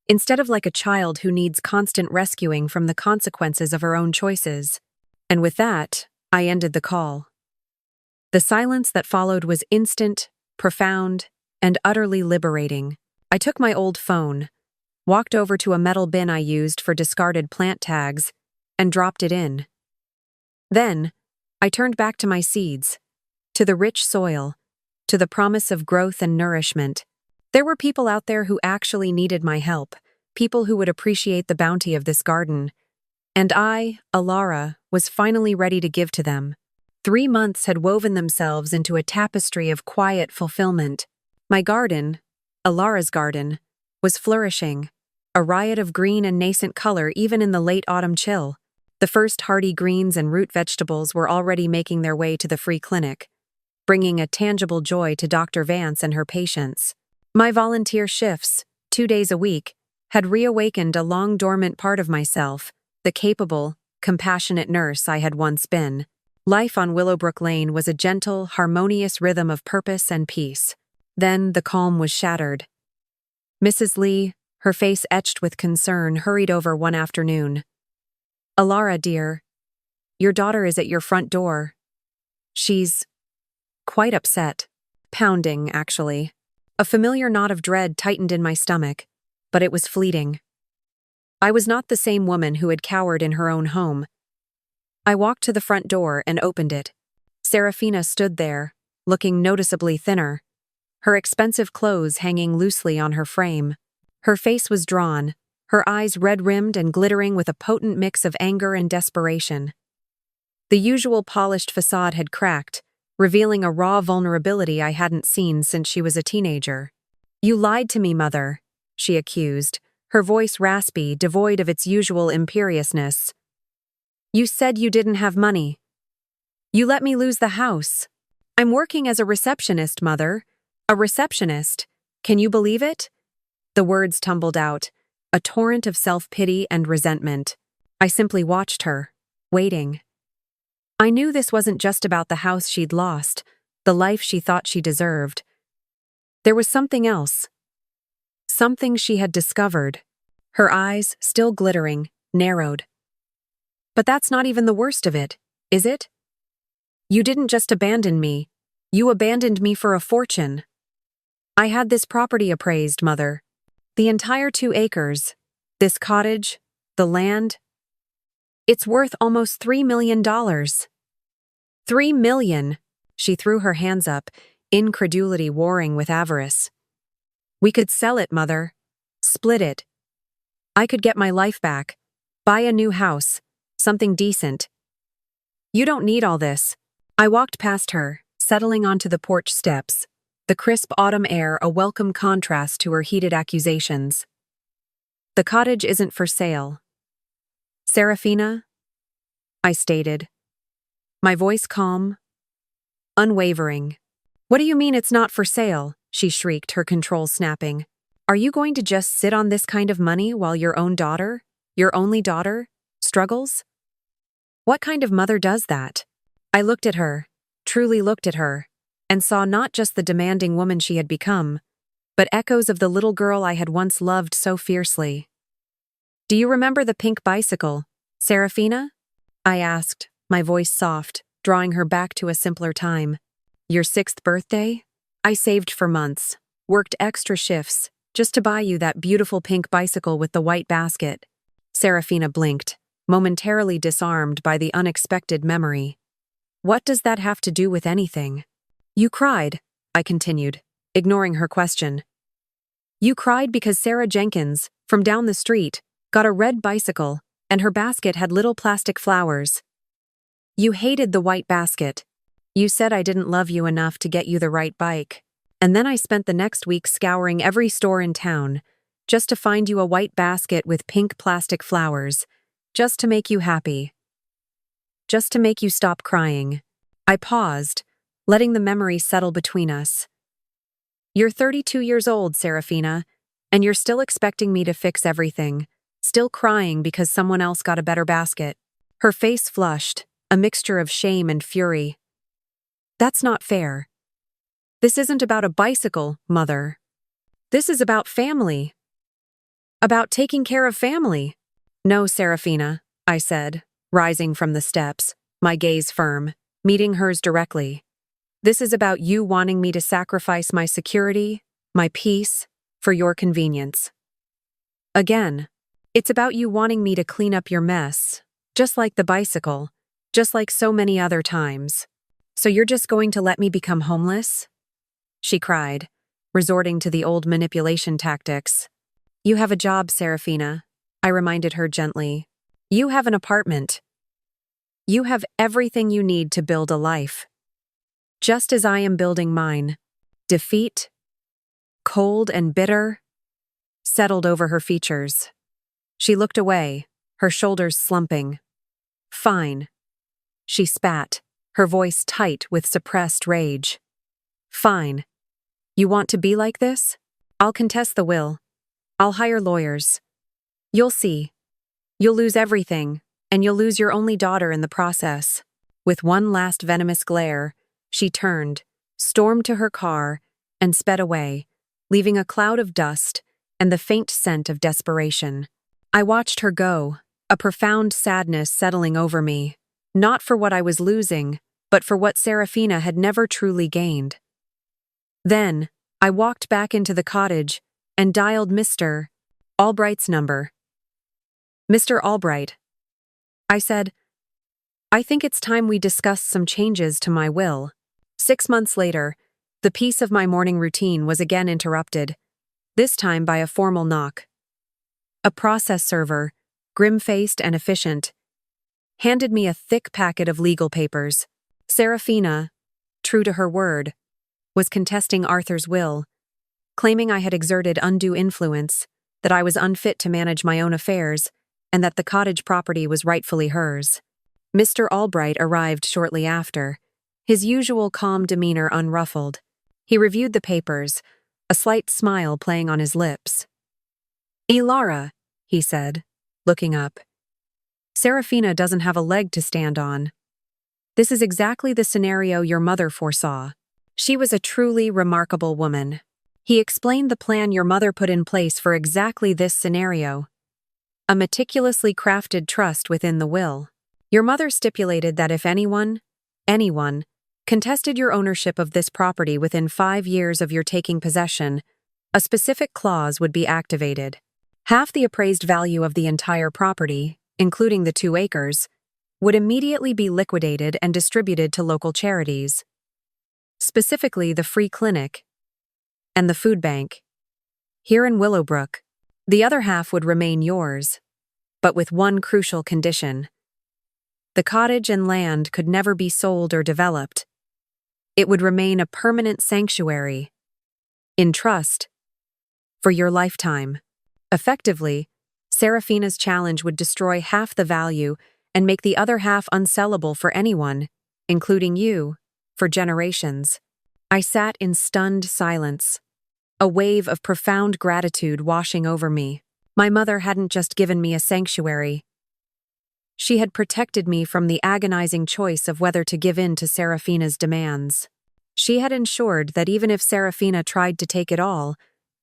instead of like a child who needs constant rescuing from the consequences of her own choices. And with that, I ended the call. The silence that followed was instant, profound, and utterly liberating. I took my old phone, walked over to a metal bin I used for discarded plant tags, and dropped it in. Then, I turned back to my seeds, to the rich soil, to the promise of growth and nourishment. There were people out there who actually needed my help, people who would appreciate the bounty of this garden. And I, Elara, was finally ready to give to them. 3 months had woven themselves into a tapestry of quiet fulfillment. My garden, Elara's garden, was flourishing, a riot of green and nascent color even in the late autumn chill. The first hardy greens and root vegetables were already making their way to the free clinic, bringing a tangible joy to Dr. Vance and her patients. My volunteer shifts, 2 days a week, had reawakened a long-dormant part of myself, the capable, compassionate nurse I had once been. Life on Willowbrook Lane was a gentle, harmonious rhythm of purpose and peace. Then the calm was shattered. Mrs. Lee, her face etched with concern, hurried over one afternoon. Elara, dear, your daughter is at your front door. She's quite upset. Pounding, actually. A familiar knot of dread tightened in my stomach, but it was fleeting. I was not the same woman who had cowered in her own home. I walked to the front door and opened it. Serafina stood there, looking noticeably thinner, her expensive clothes hanging loosely on her frame. Her face was drawn, her eyes red-rimmed and glittering with a potent mix of anger and desperation. The usual polished facade had cracked, revealing a raw vulnerability I hadn't seen since she was a teenager. "You lied to me, Mother," she accused, her voice raspy, devoid of its usual imperiousness. "You said you didn't have money. You let me lose the house. I'm working as a receptionist, Mother. A receptionist. Can you believe it?" The words tumbled out, a torrent of self-pity and resentment. I simply watched her, waiting. I knew this wasn't just about the house she'd lost, the life she thought she deserved. There was something else. Something she had discovered. Her eyes, still glittering, narrowed. "But that's not even the worst of it, is it? You didn't just abandon me. You abandoned me for a fortune. I had this property appraised, Mother. The entire 2 acres. This cottage, the land. It's worth almost $3 million. $3 million! She threw her hands up, incredulity warring with avarice. We could sell it, Mother. Split it. I could get my life back. Buy a new house. Something decent. You don't need all this." I walked past her, settling onto the porch steps, the crisp autumn air a welcome contrast to her heated accusations. "The cottage isn't for sale. Serafina," I stated, my voice calm, unwavering. "What do you mean it's not for sale?" she shrieked, her control snapping. "Are you going to just sit on this kind of money while your own daughter, your only daughter, struggles? What kind of mother does that?" I looked at her, truly looked at her, and saw not just the demanding woman she had become, but echoes of the little girl I had once loved so fiercely. "Do you remember the pink bicycle, Serafina?" I asked, my voice soft, drawing her back to a simpler time. "Your 6th birthday? I saved for months, worked extra shifts, just to buy you that beautiful pink bicycle with the white basket." Serafina blinked, momentarily disarmed by the unexpected memory. "What does that have to do with anything?" You cried, I continued, ignoring her question. You cried because Sarah Jenkins, from down the street, got a red bicycle, and her basket had little plastic flowers. You hated the white basket. You said I didn't love you enough to get you the right bike. And then I spent the next week scouring every store in town, just to find you a white basket with pink plastic flowers, just to make you happy. Just to make you stop crying. I paused, letting the memory settle between us. You're 32 years old, Serafina, and you're still expecting me to fix everything, still crying because someone else got a better basket. Her face flushed, a mixture of shame and fury. That's not fair. This isn't about a bicycle, Mother. This is about family. About taking care of family. No, Serafina, I said, rising from the steps, my gaze firm, meeting hers directly. This is about you wanting me to sacrifice my security, my peace, for your convenience. Again, it's about you wanting me to clean up your mess, just like the bicycle, just like so many other times. So you're just going to let me become homeless? She cried, resorting to the old manipulation tactics. You have a job, Serafina, I reminded her gently. You have an apartment. You have everything you need to build a life. Just as I am building mine. Defeat, cold and bitter, settled over her features. She looked away, her shoulders slumping. Fine. She spat, her voice tight with suppressed rage. Fine. You want to be like this? I'll contest the will. I'll hire lawyers. You'll see. You'll lose everything, and you'll lose your only daughter in the process. With one last venomous glare, she turned, stormed to her car, and sped away, leaving a cloud of dust and the faint scent of desperation. I watched her go, a profound sadness settling over me, not for what I was losing, but for what Serafina had never truly gained. Then, I walked back into the cottage and dialed Mr. Albright's number. Mr. Albright, I said, I think it's time we discuss some changes to my will. 6 months later, the peace of my morning routine was again interrupted, this time by a formal knock. A process server, grim-faced and efficient, handed me a thick packet of legal papers. Serafina, true to her word, was contesting Arthur's will, claiming I had exerted undue influence, that I was unfit to manage my own affairs, and that the cottage property was rightfully hers. Mr. Albright arrived shortly after, his usual calm demeanor unruffled. He reviewed the papers, a slight smile playing on his lips. Elara, he said, looking up. Serafina doesn't have a leg to stand on. This is exactly the scenario your mother foresaw. She was a truly remarkable woman. He explained the plan your mother put in place for exactly this scenario. A meticulously crafted trust within the will. Your mother stipulated that if anyone, contested your ownership of this property within 5 years of your taking possession, a specific clause would be activated. Half the appraised value of the entire property, including the 2 acres, would immediately be liquidated and distributed to local charities. Specifically the free clinic and the food bank. Here in Willowbrook, the other half would remain yours, but with one crucial condition. The cottage and land could never be sold or developed. It would remain a permanent sanctuary, in trust, for your lifetime. Effectively, Serafina's challenge would destroy half the value and make the other half unsellable for anyone, including you, for generations. I sat in stunned silence, a wave of profound gratitude washing over me. My mother hadn't just given me a sanctuary. She had protected me from the agonizing choice of whether to give in to Serafina's demands. She had ensured that even if Serafina tried to take it all,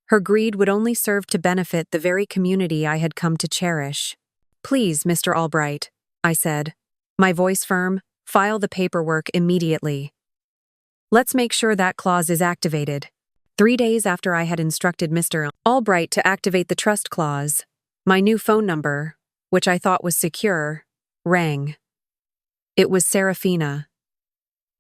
her greed would only serve to benefit the very community I had come to cherish. Please, Mr. Albright, I said, my voice firm, file the paperwork immediately. Let's make sure that clause is activated. 3 days after I had instructed Mr. Albright to activate the trust clause, my new phone number, which I thought was secure, rang. It was Serafina.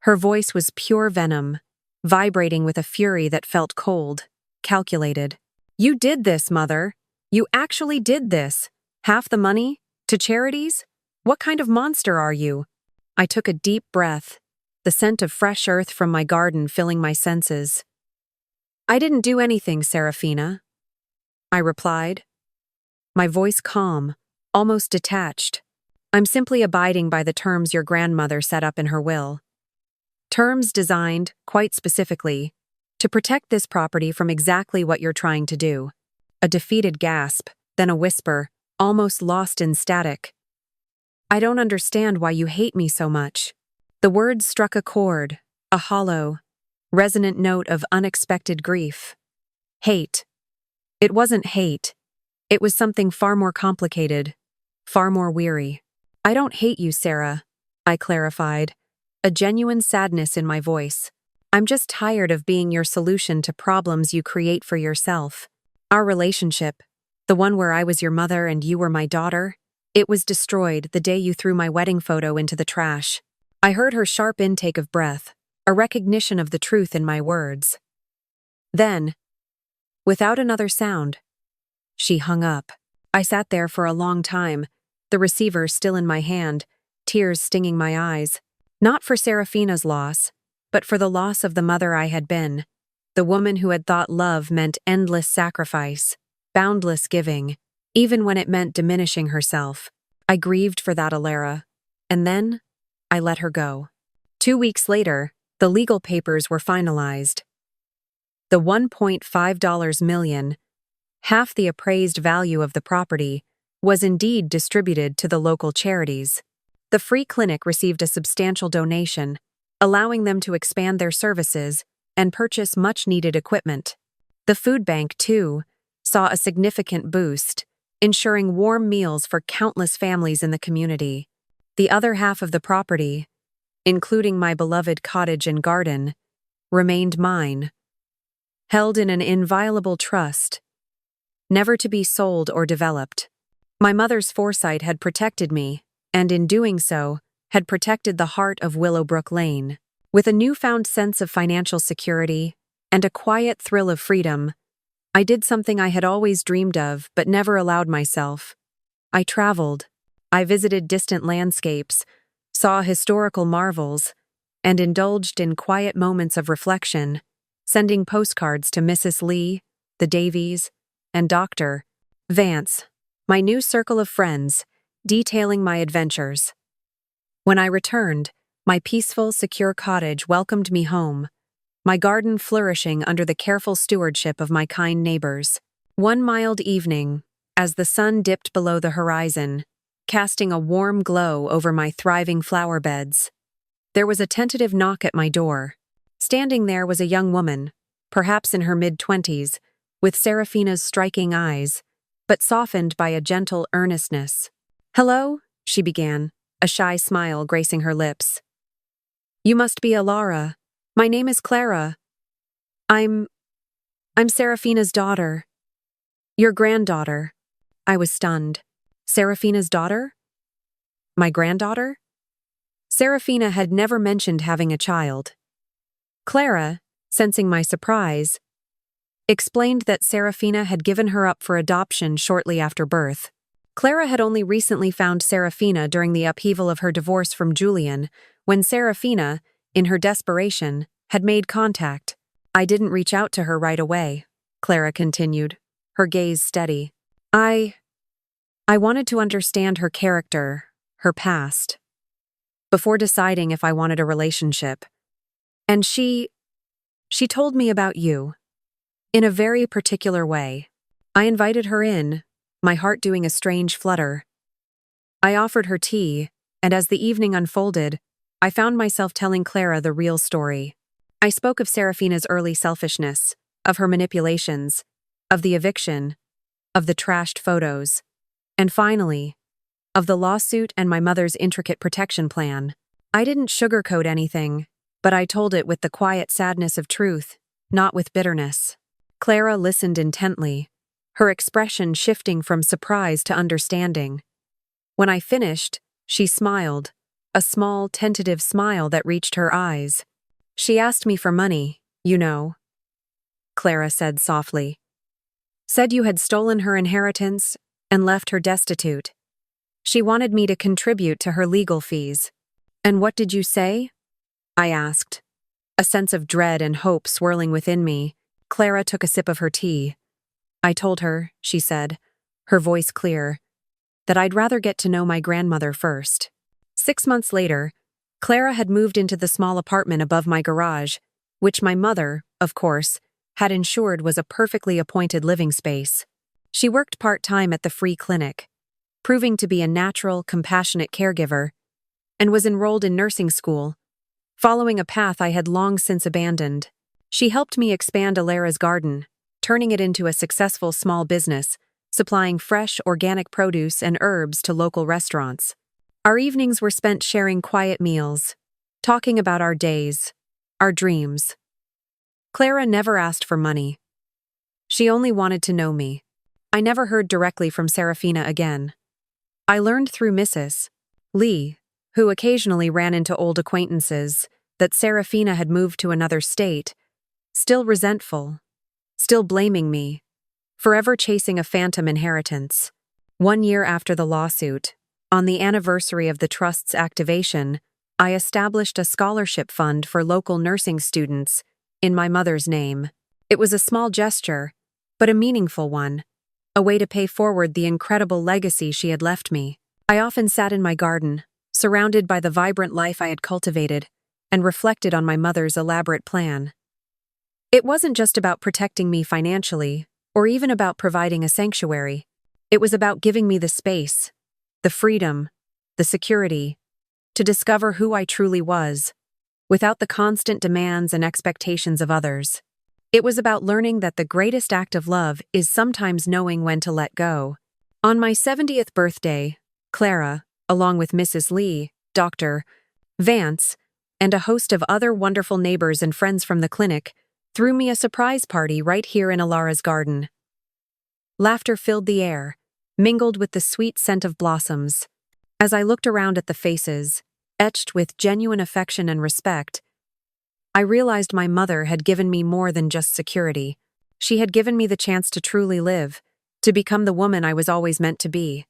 Her voice was pure venom, vibrating with a fury that felt cold, calculated. "You did this, Mother. You actually did this. Half the money? To charities? What kind of monster are you?" I took a deep breath, the scent of fresh earth from my garden filling my senses. "I didn't do anything, Serafina," I replied, my voice calm, almost detached. "I'm simply abiding by the terms your grandmother set up in her will. Terms designed, quite specifically, to protect this property from exactly what you're trying to do." A defeated gasp, then a whisper, almost lost in static. "I don't understand why you hate me so much." The words struck a chord, a hollow, resonant note of unexpected grief. Hate. It wasn't hate. It was something far more complicated, far more weary. "I don't hate you, Sarah," I clarified, a genuine sadness in my voice. "I'm just tired of being your solution to problems you create for yourself. Our relationship, the one where I was your mother and you were my daughter, it was destroyed the day you threw my wedding photo into the trash." I heard her sharp intake of breath, a recognition of the truth in my words. Then, without another sound, she hung up. I sat there for a long time, the receiver still in my hand, tears stinging my eyes. Not for Serafina's loss, but for the loss of the mother I had been, the woman who had thought love meant endless sacrifice, boundless giving, even when it meant diminishing herself. I grieved for that Elara, and then I let her go. 2 weeks later, the legal papers were finalized. The $1.5 million, half the appraised value of the property, was indeed distributed to the local charities. The free clinic received a substantial donation, allowing them to expand their services and purchase much-needed equipment. The food bank, too, saw a significant boost, ensuring warm meals for countless families in the community. The other half of the property, including my beloved cottage and garden, remained mine, held in an inviolable trust, never to be sold or developed. My mother's foresight had protected me, and in doing so, had protected the heart of Willowbrook Lane. With a newfound sense of financial security and a quiet thrill of freedom, I did something I had always dreamed of but never allowed myself. I traveled. I visited distant landscapes, saw historical marvels, and indulged in quiet moments of reflection, sending postcards to Mrs. Lee, the Davies, and Dr. Vance, my new circle of friends, detailing my adventures. When I returned, my peaceful, secure cottage welcomed me home, my garden flourishing under the careful stewardship of my kind neighbors. One mild evening, as the sun dipped below the horizon, casting a warm glow over my thriving flower beds, there was a tentative knock at my door. Standing there was a young woman, perhaps in her mid-20s, with Serafina's striking eyes, but softened by a gentle earnestness. "Hello," she began, a shy smile gracing her lips. "You must be Elara. My name is Clara. I'm Serafina's daughter. Your granddaughter." I was stunned. Serafina's daughter? My granddaughter? Serafina had never mentioned having a child. Clara, sensing my surprise, explained that Serafina had given her up for adoption shortly after birth. Clara had only recently found Serafina during the upheaval of her divorce from Julian, when Serafina, in her desperation, had made contact. "I didn't reach out to her right away," Clara continued, her gaze steady. I wanted to understand her character, her past, before deciding if I wanted a relationship. And she told me about you, in a very particular way. I invited her in, my heart doing a strange flutter. I offered her tea, and as the evening unfolded, I found myself telling Clara the real story. I spoke of Serafina's early selfishness, of her manipulations, of the eviction, of the trashed photos, and finally, of the lawsuit and my mother's intricate protection plan. I didn't sugarcoat anything, but I told it with the quiet sadness of truth, not with bitterness. Clara listened intently, her expression shifting from surprise to understanding. When I finished, she smiled, a small, tentative smile that reached her eyes. She asked me for money, You know, Clara said softly. Said you had stolen her inheritance and left her destitute. She wanted me to contribute to her legal fees. And what did you say? I asked. A sense of dread and hope swirling within me. Clara took a sip of her tea. I told her, she said, her voice clear, that I'd rather get to know my grandmother first. 6 months later, Clara had moved into the small apartment above my garage, which my mother, of course, had ensured was a perfectly appointed living space. She worked part-time at the free clinic, proving to be a natural, compassionate caregiver, and was enrolled in nursing school, following a path I had long since abandoned. She helped me expand Elara's garden, turning it into a successful small business, supplying fresh, organic produce and herbs to local restaurants. Our evenings were spent sharing quiet meals, talking about our days, our dreams. Clara never asked for money. She only wanted to know me. I never heard directly from Serafina again. I learned through Mrs. Lee, who occasionally ran into old acquaintances, that Serafina had moved to another state, still resentful, still blaming me, forever chasing a phantom inheritance. 1 year after the lawsuit, on the anniversary of the trust's activation, I established a scholarship fund for local nursing students in my mother's name. It was a small gesture, but a meaningful one, a way to pay forward the incredible legacy she had left me. I often sat in my garden, surrounded by the vibrant life I had cultivated, and reflected on my mother's elaborate plan. It wasn't just about protecting me financially, or even about providing a sanctuary. It was about giving me the space, the freedom, the security, to discover who I truly was, without the constant demands and expectations of others. It was about learning that the greatest act of love is sometimes knowing when to let go. On my 70th birthday, Clara, along with Mrs. Lee, Dr. Vance, and a host of other wonderful neighbors and friends from the clinic, threw me a surprise party right here in Elara's garden. Laughter filled the air, mingled with the sweet scent of blossoms. As I looked around at the faces, etched with genuine affection and respect, I realized my mother had given me more than just security. She had given me the chance to truly live, to become the woman I was always meant to be.